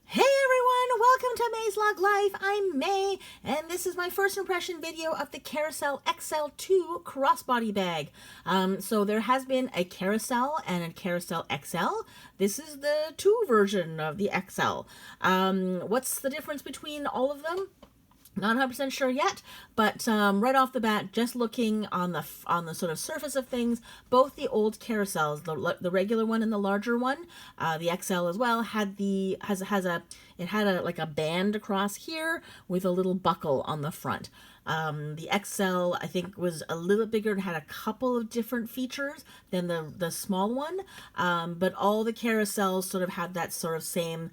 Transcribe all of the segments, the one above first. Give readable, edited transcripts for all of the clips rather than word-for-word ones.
Hey everyone, welcome to May's Lug Life. I'm May, and this is my first impression video of the Carousel XL2 Crossbody Bag. So there has been a Carousel and a Carousel XL. This is the 2 version of the XL. What's the difference between all of them? Not 100% sure yet, but right off the bat, just looking on the sort of surface of things, both the old carousels, the regular one and the larger one, the XL as well, had like a band across here with a little buckle on the front. The XL, I think, was a little bigger and had a couple of different features than the small one, but all the carousels sort of had that sort of same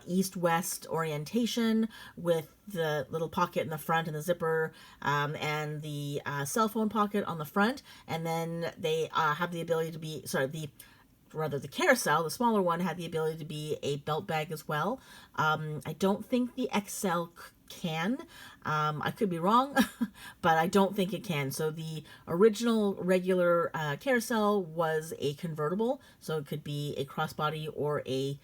east-west orientation with the little pocket in the front and the zipper and the cell phone pocket on the front, and then they have the ability to be, the carousel, the smaller one, had the ability to be a belt bag as well. I don't think the XL can. I could be wrong, but I don't think it can. So the original regular carousel was a convertible, so it could be a crossbody or a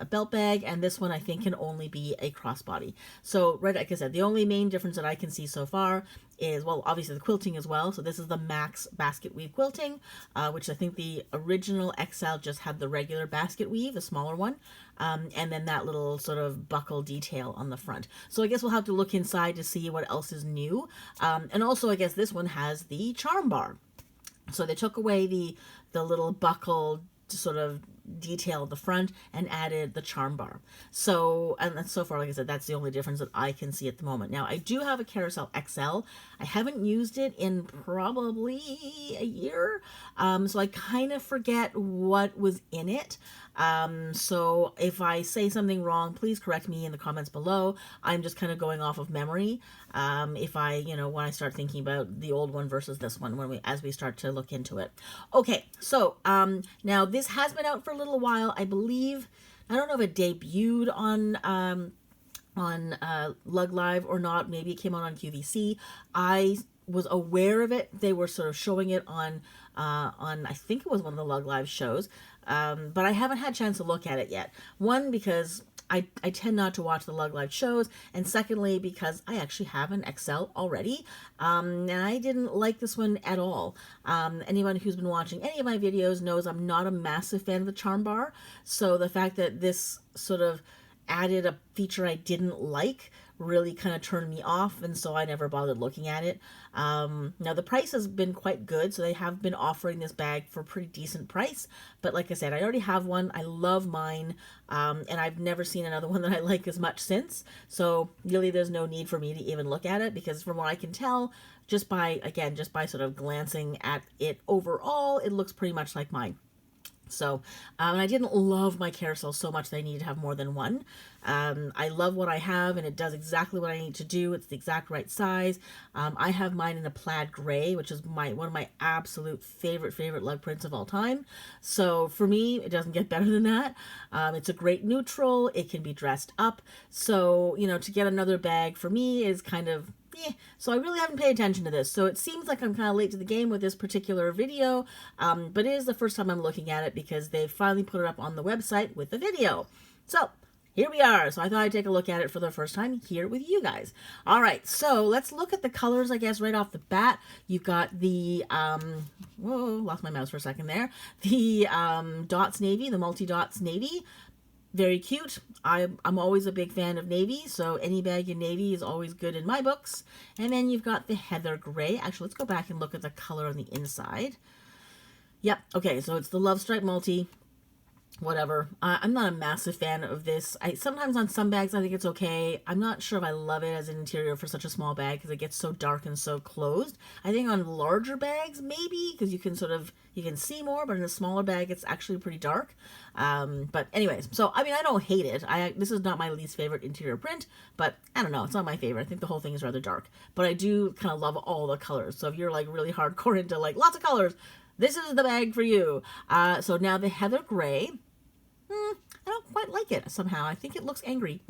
belt bag, and this one I think can only be a crossbody. So, right, like I said, the only main difference that I can see so far is, well, obviously the quilting as well. So this is the Max basket weave quilting, which I think the original XL just had the regular basket weave, the smaller one, and then that little sort of buckle detail on the front. So I guess we'll have to look inside to see what else is new. And also, I guess this one has the charm bar. So they took away the little buckle sort of detail at the front and added the charm bar. So, and so far, like I said, that's the only difference that I can see at the moment. Now, I do have a Carousel XL. I haven't used it in probably a year, so I kind of forget what was in it. So if I say something wrong, please correct me in the comments below. I'm just kind of going off of memory. If I, when I start thinking about the old one versus this one, as we start to look into it. Okay, so now this has been out for a little while. I believe, I don't know if it debuted on Lug Live or not. Maybe it came out on QVC. I was aware of it. They were sort of showing it on I think it was one of the Lug Live shows, but I haven't had a chance to look at it yet. One, because I tend not to watch the Lug Live shows, and secondly, because I actually have an XL already, and I didn't like this one at all. Anyone who's been watching any of my videos knows I'm not a massive fan of the charm bar, so the fact that this sort of added a feature I didn't like really kind of turned me off, and so I never bothered looking at it. Now the price has been quite good, so they have been offering this bag for a pretty decent price, but like I said, I already have one. I love mine, and I've never seen another one that I like as much since, so really there's no need for me to even look at it, because from what I can tell, just by sort of glancing at it overall, it looks pretty much like mine. So, and I didn't love my carousel so much that I needed to have more than one. I love what I have, and it does exactly what I need to do. It's the exact right size. I have mine in a plaid gray, which is one of my absolute favorite lug prints of all time. So for me, it doesn't get better than that. It's a great neutral. It can be dressed up. So, to get another bag for me is kind of, so I really haven't paid attention to this. So it seems like I'm kind of late to the game with this particular video, but it is the first time I'm looking at it because they finally put it up on the website with the video. So here we are. So I thought I'd take a look at it for the first time here with you guys. All right, so let's look at the colors, I guess, right off the bat. You've got the, whoa, lost my mouse for a second there. The dots navy, the multi-dots navy. Very cute. I'm always a big fan of navy, so any bag in navy is always good in my books. And then you've got the heather gray. Actually, let's go back and look at the color on the inside. Yep, okay, so it's the Love Stripe Multi. Whatever. I'm not a massive fan of this. Sometimes on some bags I think it's okay. I'm not sure if I love it as an interior for such a small bag because it gets so dark and so closed. I think on larger bags maybe, because you can see more, but in a smaller bag it's actually pretty dark. But anyways, so I mean, I don't hate it. This is not my least favorite interior print, but I don't know, it's not my favorite. I think the whole thing is rather dark, but I do kind of love all the colors. So if you're like really hardcore into like lots of colors, this is the bag for you. So now the heather gray. I don't quite like it somehow. I think it looks angry.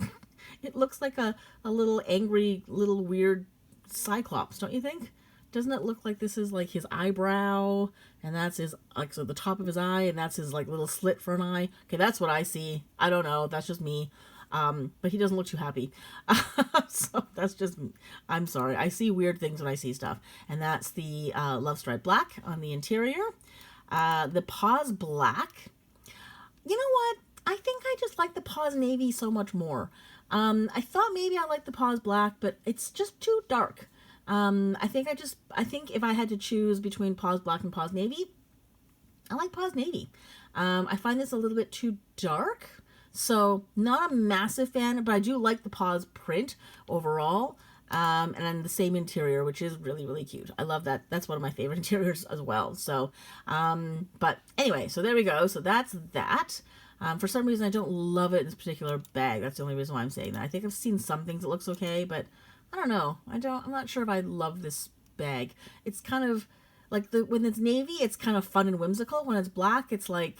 It looks like a little angry, little weird cyclops, don't you think? Doesn't it look like this is like his eyebrow, and that's his, like, so the top of his eye, and that's his like little slit for an eye? Okay, that's what I see. I don't know. That's just me. But he doesn't look too happy. So that's just, I'm sorry. I see weird things when I see stuff. And that's the Love Stripe Black on the interior. The Paws Black. You know what? I think I just like the Paws Navy so much more. I thought maybe I liked the Paws Black, but it's just too dark. I think if I had to choose between Paws Black and Paws Navy, I like Paws Navy. I find this a little bit too dark, so not a massive fan, but I do like the Paws print overall. And then the same interior, which is really, really cute. I love that. That's one of my favorite interiors as well. So, but anyway, so there we go. So that's that. For some reason, I don't love it in this particular bag. That's the only reason why I'm saying that. I think I've seen some things that looks okay, but I don't know. I'm not sure if I love this bag. It's kind of like when it's navy, it's kind of fun and whimsical. When it's black, it's like,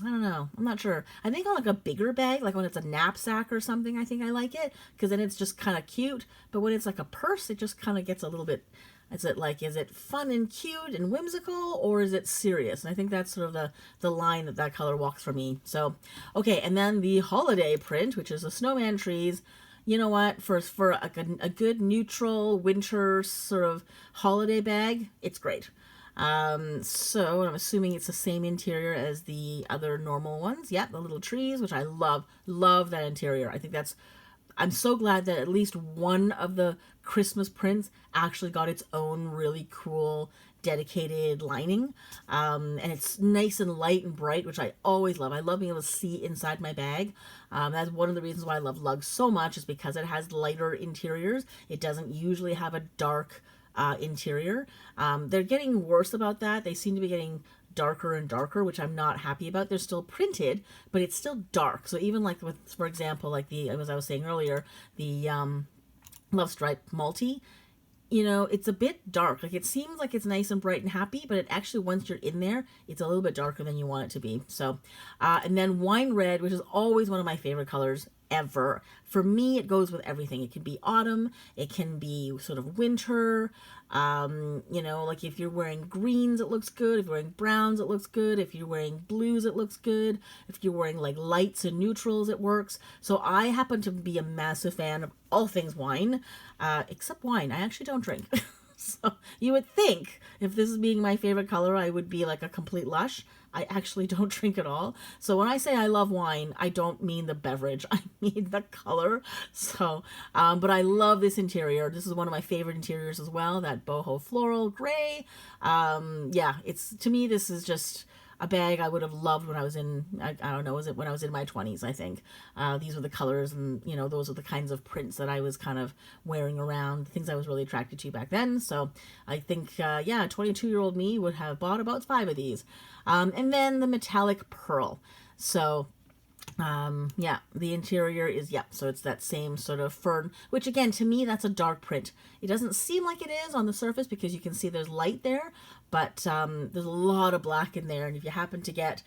I don't know. I'm not sure. I think on like a bigger bag, like when it's a knapsack or something, I think I like it because then it's just kind of cute. But when it's like a purse, it just kind of gets a little bit, is it fun and cute and whimsical, or is it serious? And I think that's sort of the line that color walks for me. So, okay, and then the holiday print, which is the snowman trees. You know what? For a good neutral winter sort of holiday bag, it's great. So I'm assuming it's the same interior as the other normal ones. Yeah, the little trees, which I love that interior. I think I'm so glad that at least one of the Christmas prints actually got its own really cool dedicated lining. And it's nice and light and bright, which I always love. I love being able to see inside my bag. That's one of the reasons why I love Lug so much, is because it has lighter interiors. It doesn't usually have a dark interior. They're getting worse about that. They seem to be getting darker and darker, which I'm not happy about. They're still printed, but it's still dark. So even like with, for example, like as I was saying earlier, the Love Stripe Multi, it's a bit dark. Like it seems like it's nice and bright and happy, but it actually, once you're in there, it's a little bit darker than you want it to be. So, and then Wine Red, which is always one of my favorite colors ever. For me, it goes with everything. It can be autumn, it can be sort of winter. Like if you're wearing greens, it looks good. If you're wearing browns, it looks good. If you're wearing blues, it looks good. If you're wearing like lights and neutrals, it works. So I happen to be a massive fan of all things wine, except wine. I actually don't drink. So you would think if this is being my favorite color, I would be like a complete lush. I actually don't drink at all. So when I say I love wine, I don't mean the beverage. I mean the color. So, but I love this interior. This is one of my favorite interiors as well. That boho floral gray. Yeah, to me, this is just a bag I would have loved when I was in, I don't know, was it when I was in my 20s, I think. These were the colors and, those are the kinds of prints that I was kind of wearing around, things I was really attracted to back then. So I think, 22-year-old me would have bought about 5 of these. And then the metallic pearl. So the interior is, so it's that same sort of fern, which again, to me, that's a dark print. It doesn't seem like it is on the surface because you can see there's light there, but there's a lot of black in there. And if you happen to get,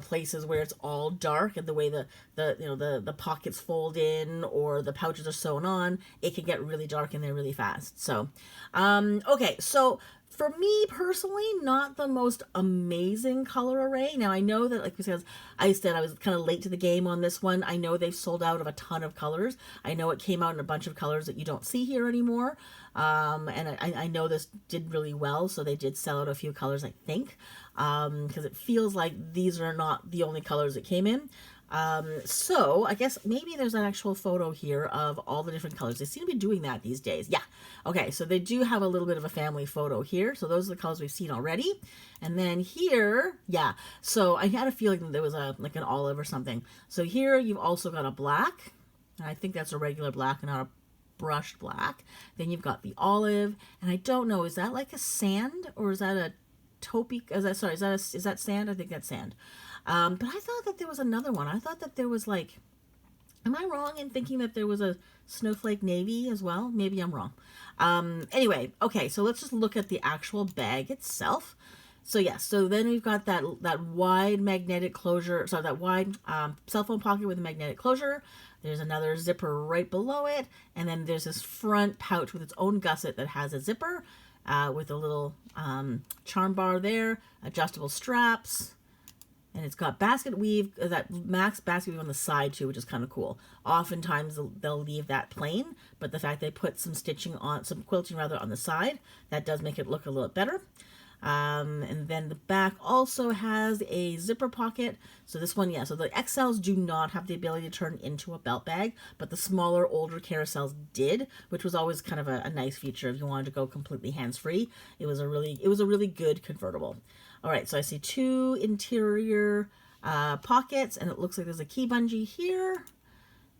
places where it's all dark and the way the pockets fold in or the pouches are sewn on, it can get really dark in there really fast. So, okay, so for me personally, not the most amazing color array. Now I know that, like, because I said I was kind of late to the game on this one, I know they've sold out of a ton of colors. I know it came out in a bunch of colors that you don't see here anymore. And I know this did really well, so they did sell out a few colors, I think, because it feels like these are not the only colors it came in. So I guess maybe there's an actual photo here of all the different colors. They seem to be doing that these days. Yeah. Okay. So they do have a little bit of a family photo here. So those are the colors we've seen already. And then here, yeah. So I had a feeling that there was like an olive or something. So here you've also got a black, and I think that's a regular black and not a brushed black. Then you've got the olive, and I don't know, is that like a sand or is that a taupe? Is that sand? I think that's sand. But I thought that there was another one. I thought that there was like, am I wrong in thinking that there was a snowflake navy as well? Maybe I'm wrong. Anyway, okay, so let's just look at the actual bag itself. So yes, so then we've got that wide magnetic closure, so that wide cell phone pocket with a magnetic closure. There's another zipper right below it, and then there's this front pouch with its own gusset that has a zipper with a little charm bar there, adjustable straps. And it's got basket weave, that max basket weave on the side too, which is kind of cool. Oftentimes they'll leave that plain, but the fact they put some stitching on, some quilting rather, on the side, that does make it look a little better. And then the back also has a zipper pocket. So this one, yeah, so the XLs do not have the ability to turn into a belt bag, but the smaller, older carousels did, which was always kind of a nice feature if you wanted to go completely hands-free. It was a really good convertible. All right, so I see two interior pockets, and it looks like there's a key bungee here.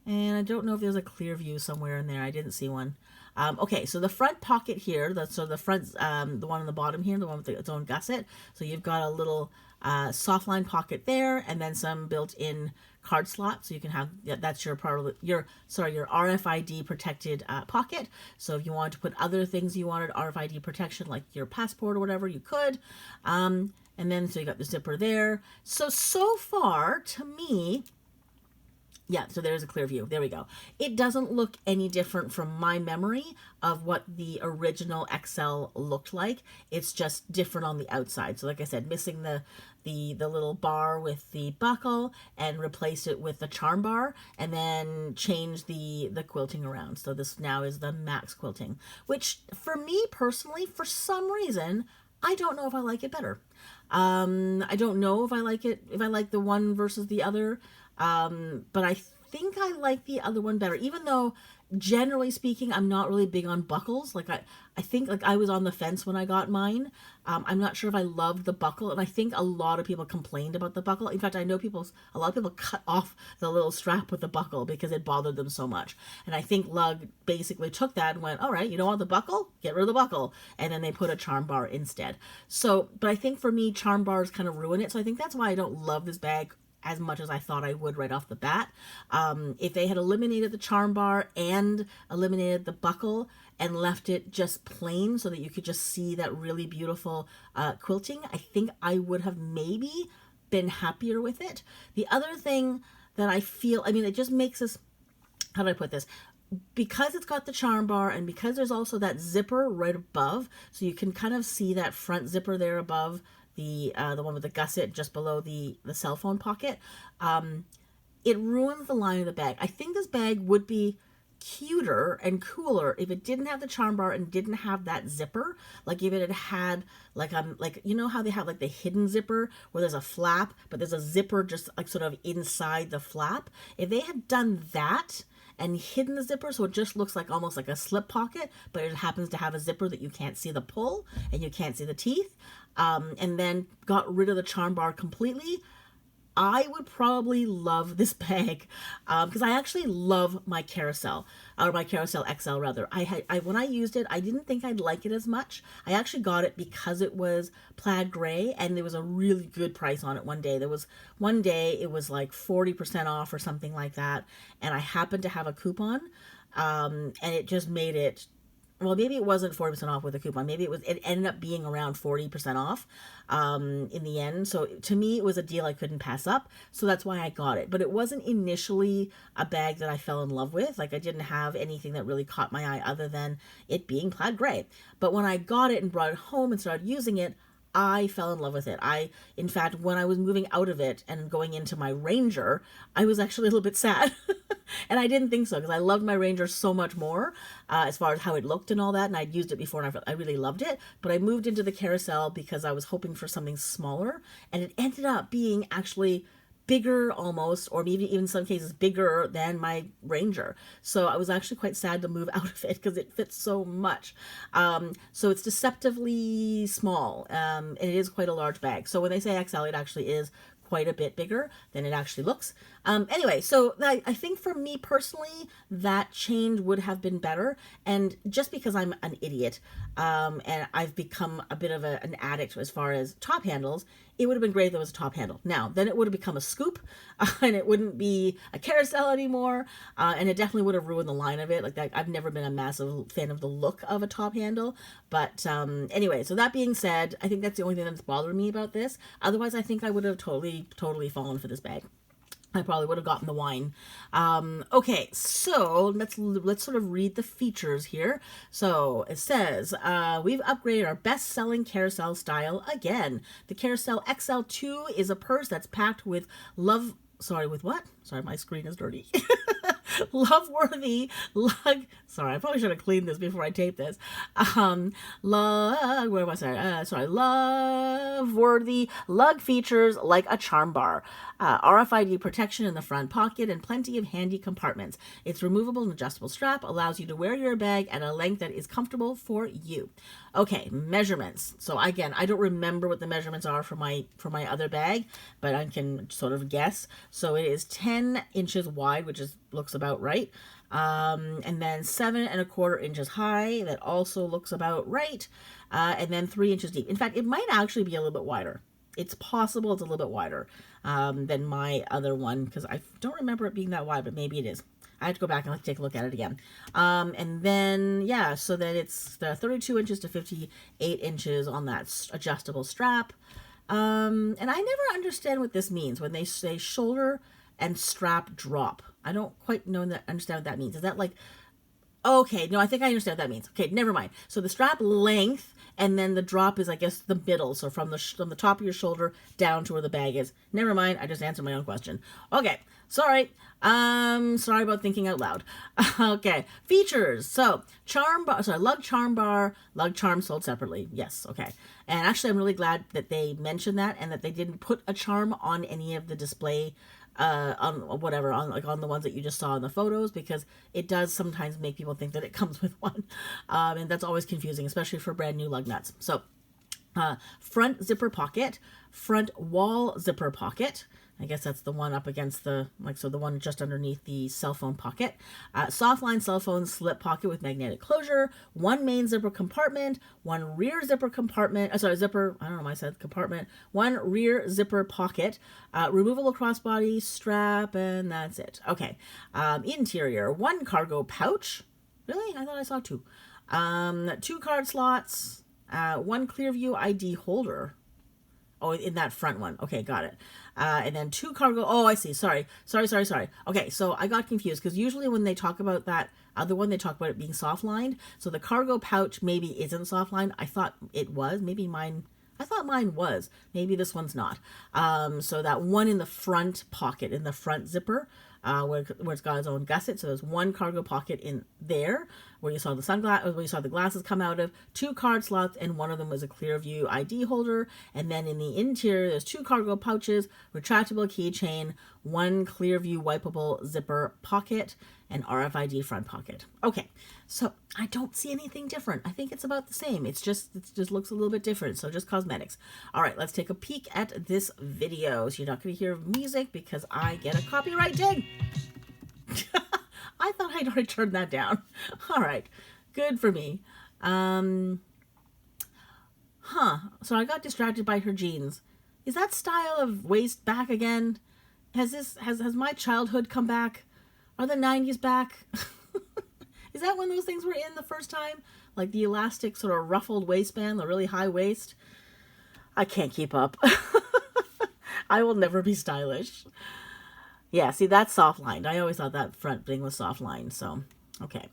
And I don't know if there's a clear view somewhere in there. I didn't see one. Okay, so the front pocket here, so the front, the one on the bottom here, the one with its own gusset. So you've got a little soft line pocket there, and then some built-in card slot. So you can have, that's your RFID protected pocket. So if you wanted to put other things you wanted RFID protection, like your passport or whatever, you could. And then, so you got the zipper there. So far, to me, yeah, so there's a clear view. There we go. It doesn't look any different from my memory of what the original XL looked like. It's just different on the outside. So like I said, missing the little bar with the buckle and replace it with the charm bar, and then change the quilting around. So this now is the max quilting, which for me personally, for some reason, I don't know if I like it better. I don't know if I like the one versus the other. But I think I like the other one better, even though generally speaking, I'm not really big on buckles. Like I think like I was on the fence when I got mine. I'm not sure if I loved the buckle, and I think a lot of people complained about the buckle. In fact, I know a lot of people cut off the little strap with the buckle because it bothered them so much. And I think Lug basically took that and went, all right, you don't want the buckle? Get rid of the buckle. And then they put a charm bar instead. So, but I think for me, charm bars kind of ruin it. So I think that's why I don't love this bag as much as I thought I would right off the bat. If they had eliminated the charm bar and eliminated the buckle and left it just plain so that you could just see that really beautiful quilting, I think I would have maybe been happier with it. The other thing that I feel, I mean, it just makes us, how do I put this? Because it's got the charm bar and because there's also that zipper right above, so you can kind of see that front zipper there above the one with the gusset just below the cell phone pocket, it ruins the line of the bag. I think this bag would be cuter and cooler if it didn't have the charm bar and didn't have that zipper. Like if it had like you know how they have like the hidden zipper where there's a flap but there's a zipper just like sort of inside the flap. If they had done that and hidden the zipper so it just looks like almost like a slip pocket, but it happens to have a zipper that you can't see the pull and you can't see the teeth, and then got rid of the charm bar completely, I would probably love this bag, because I actually love my carousel, or my Carousel XL rather. When I used it, I didn't think I'd like it as much. I actually got it because it was plaid gray and there was a really good price on it one day. There was one day it was like 40% off or something like that, and I happened to have a coupon, and it just made it, well, maybe it wasn't 40% off with a coupon. Maybe it ended up being around 40% off in the end. So to me, it was a deal I couldn't pass up. So that's why I got it. But it wasn't initially a bag that I fell in love with. Like I didn't have anything that really caught my eye other than it being plaid gray. But when I got it and brought it home and started using it, I fell in love with it. In fact, when I was moving out of it and going into my Ranger, I was actually a little bit sad. And I didn't think so because I loved my Ranger so much more as far as how it looked and all that. And I'd used it before and I really loved it. But I moved into the Carousel because I was hoping for something smaller. And it ended up being actually bigger almost, or maybe even in some cases bigger than my Ranger. So I was actually quite sad to move out of it because it fits so much. So it's deceptively small, and it is quite a large bag. So when they say XL, it actually is quite a bit bigger than it actually looks. Anyway, so I think for me personally, that change would have been better. And just because I'm an idiot, and I've become a bit of an addict as far as top handles, it would have been great if there was a top handle. Now, then it would have become a scoop, and it wouldn't be a carousel anymore, and it definitely would have ruined the line of it. Like that, I've never been a massive fan of the look of a top handle. But anyway, so that being said, I think that's the only thing that's bothering me about this. Otherwise, I think I would have totally fallen for this bag. I probably would have gotten the wine. Okay, so let's sort of read the features here. So it says, we've upgraded our best-selling carousel style again. The Carousel XL2 is a purse that's packed with love... Sorry, with what? Sorry, my screen is dirty. Love-worthy lug... Sorry, I probably should have cleaned this before I taped this. Where was I? Sorry, love-worthy lug features like a charm bar, RFID protection in the front pocket, and plenty of handy compartments. Its removable and adjustable strap allows you to wear your bag at a length that is comfortable for you. Okay, measurements. So again, I don't remember what the measurements are for my other bag, but I can sort of guess. So it is 10 inches wide, which looks about right. And then 7¼ inches high. That also looks about right. And then 3 inches deep. In fact, it might actually be a little bit wider. It's possible it's a little bit wider than my other one, because I don't remember it being that wide, but maybe it is. I have to go back and take a look at it again. And then, yeah, so then it's the 32 inches to 58 inches on that adjustable strap. And I never understand what this means when they say shoulder and strap drop. I don't quite understand what that means. Is that like, okay, no, I think I understand what that means. Okay, never mind. So the strap length, and then the drop is, I guess, the middle. So from the top of your shoulder down to where the bag is. Never mind. I just answered my own question. Okay, sorry. Sorry about thinking out loud. Okay, features. So lug charm bar, lug charm sold separately. Yes, okay. And actually, I'm really glad that they mentioned that and that they didn't put a charm on any of the display on the ones that you just saw in the photos, because it does sometimes make people think that it comes with one, and that's always confusing, especially for brand new lug nuts. So front zipper pocket, front wall zipper pocket. I guess that's the one up against the one just underneath the cell phone pocket. Softline cell phone slip pocket with magnetic closure. One main zipper compartment. One rear zipper compartment. Zipper. I don't know why I said compartment. One rear zipper pocket. Removable crossbody strap, and that's it. Okay. Interior. One cargo pouch. Really? I thought I saw two. 2 card slots. One Clearview ID holder. Oh, in that front one. Okay, got it. And then 2 cargo... Oh, I see. Sorry. Okay, so I got confused, because usually when they talk about that other one, they talk about it being soft-lined. So the cargo pouch maybe isn't soft-lined. I thought it was. Maybe mine... I thought mine was. Maybe this one's not. So that one in the front pocket, in the front zipper, where it's got its own gusset. So there's 1 cargo pocket in there, where you saw the glasses come out of, 2 card slots, and one of them was a Clearview ID holder. And then in the interior, there's 2 cargo pouches, retractable keychain, 1 Clearview wipeable zipper pocket, and RFID front pocket. Okay, so I don't see anything different. I think it's about the same. It just looks a little bit different. So just cosmetics. All right, let's take a peek at this video. So you're not going to hear music because I get a copyright ding. I thought I'd already turned that down. All right, good for me. So I got distracted by her jeans. Is that style of waist back again? Has my childhood come back? Are the 90s back? Is that when those things were in the first time? Like the elastic sort of ruffled waistband, the really high waist? I can't keep up. I will never be stylish. Yeah, see, that's soft-lined. I always thought that front thing was soft-lined, so, okay.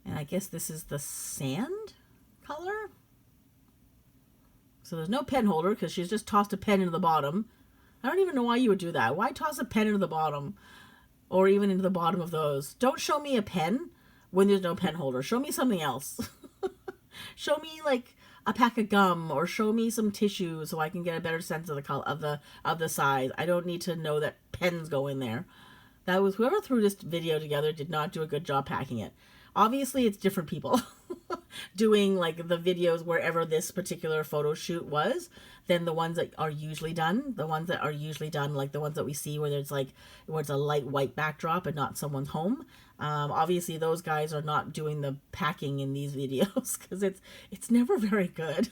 And I guess this is the sand color? So there's no pen holder, because she's just tossed a pen into the bottom. I don't even know why you would do that. Why toss a pen into the bottom? Or even into the bottom of those. Don't show me a pen when there's no pen holder. Show me something else. Show me like a pack of gum, or show me some tissue so I can get a better sense of the color of the size. I don't need to know that pens go in there. That was whoever threw this video together did not do a good job packing it. Obviously, it's different people doing like the videos wherever this particular photo shoot was than the ones that are usually done. The ones that are usually done, like the ones that we see where it's a light white backdrop and not someone's home. Obviously, those guys are not doing the packing in these videos because it's never very good.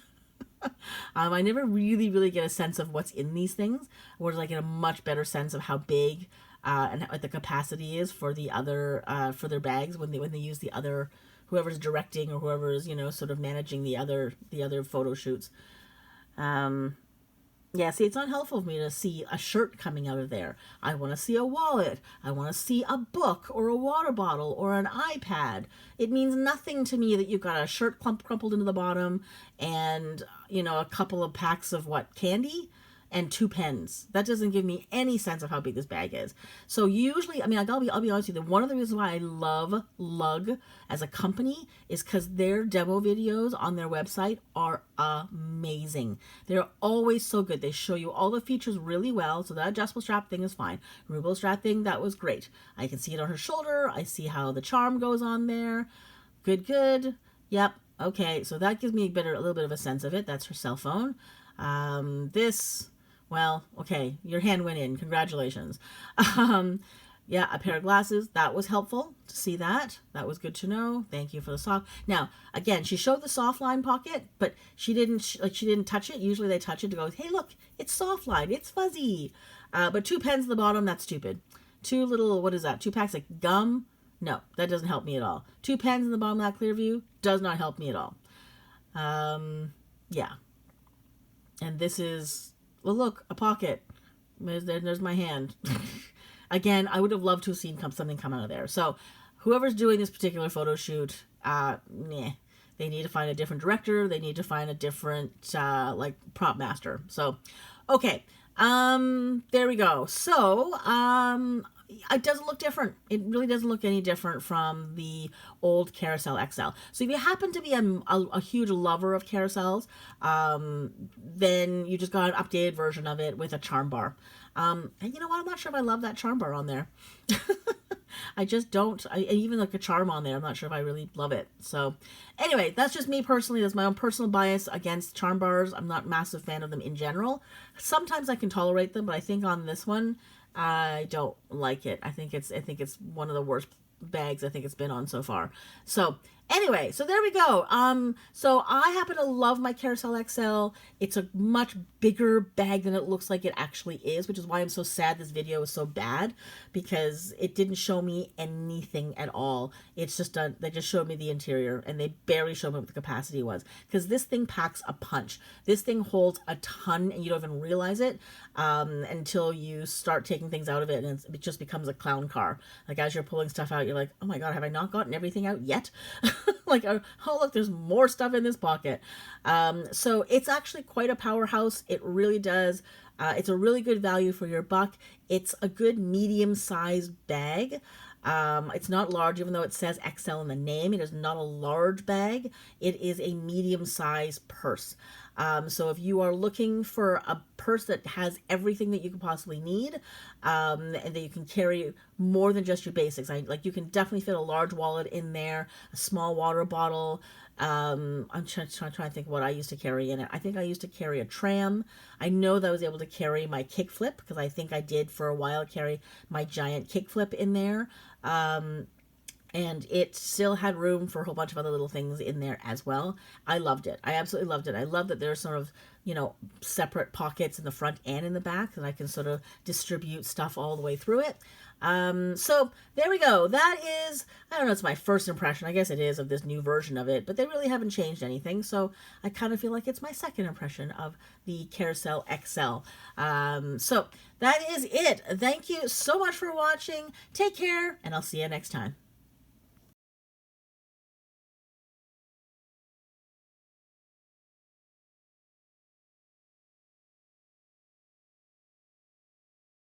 I never really get a sense of what's in these things, whereas I get a much better sense of how big and what the capacity is for the other for their bags when they use the other, whoever's directing or whoever's sort of managing the other photo shoots. Yeah, see, it's not helpful for me to see a shirt coming out of there. I want to see a wallet. I want to see a book or a water bottle or an iPad. It means nothing to me that you've got a shirt crumpled into the bottom and, a couple of packs of candy? And 2 pens. That doesn't give me any sense of how big this bag is. So usually, I mean, I'll be honest with you, one of the reasons why I love Lug as a company is because their demo videos on their website are amazing. They're always so good. They show you all the features really well. So that adjustable strap thing is fine. Removable strap thing, that was great. I can see it on her shoulder. I see how the charm goes on there. Good, good. Yep. Okay. So that gives me a little bit of a sense of it. That's her cell phone. Well, okay, your hand went in. Congratulations. Yeah, a pair of glasses. That was helpful to see that. That was good to know. Thank you for the soft. Now, again, she showed the soft line pocket, but she didn't touch it. Usually they touch it to go, hey, look, it's soft line. It's fuzzy. But 2 pens at the bottom, that's stupid. 2 little, what is that? 2 packs of gum? No, that doesn't help me at all. 2 pens in the bottom of that clear view does not help me at all. Yeah. And this is... Well, look, a pocket. There's my hand. Again, I would have loved to have seen something come out of there. So whoever's doing this particular photo shoot, they need to find a different director. They need to find a different, prop master. So, okay. There we go. So, it doesn't look different. It really doesn't look any different from the old Carousel XL. So if you happen to be a huge lover of carousels, then you just got an updated version of it with a charm bar. And you know what? I'm not sure if I love that charm bar on there. I just don't. Even like a charm on there, I'm not sure if I really love it. So anyway, that's just me personally. That's my own personal bias against charm bars. I'm not a massive fan of them in general. Sometimes I can tolerate them, but I think on this one, I don't like it. I think it's one of the worst bags I think it's been on so far. So anyway, so there we go. So I happen to love my Carousel XL. It's a much bigger bag than it looks like it actually is, which is why I'm so sad this video is so bad, because it didn't show me anything at all. It's just they just showed me the interior, and they barely showed me what the capacity was, because this thing packs a punch. This thing holds a ton, and you don't even realize it until you start taking things out of it, and it just becomes a clown car. Like, as you're pulling stuff out, you're like, oh my god, have I not gotten everything out yet? Like, oh look, there's more stuff in this pocket. So it's actually quite a powerhouse. It really does. It's a really good value for your buck. It's a good medium-sized bag. It's not large, even though it says XL in the name. It is not a large bag. It is a medium-sized purse. So if you are looking for a purse that has everything that you could possibly need, and that you can carry more than just your basics, you can definitely fit a large wallet in there, a small water bottle. I'm trying to think what I used to carry in it. I think I used to carry a tram. I know that I was able to carry my kickflip, because I think I did for a while carry my giant kickflip in there. And it still had room for a whole bunch of other little things in there as well. I loved it. I absolutely loved it. I love that there's sort of, separate pockets in the front and in the back, and I can sort of distribute stuff all the way through it. So there we go. That is, I don't know, it's my first impression. I guess it is, of this new version of it, but they really haven't changed anything. So I kind of feel like it's my second impression of the Carousel XL. So that is it. Thank you so much for watching. Take care, and I'll see you next time.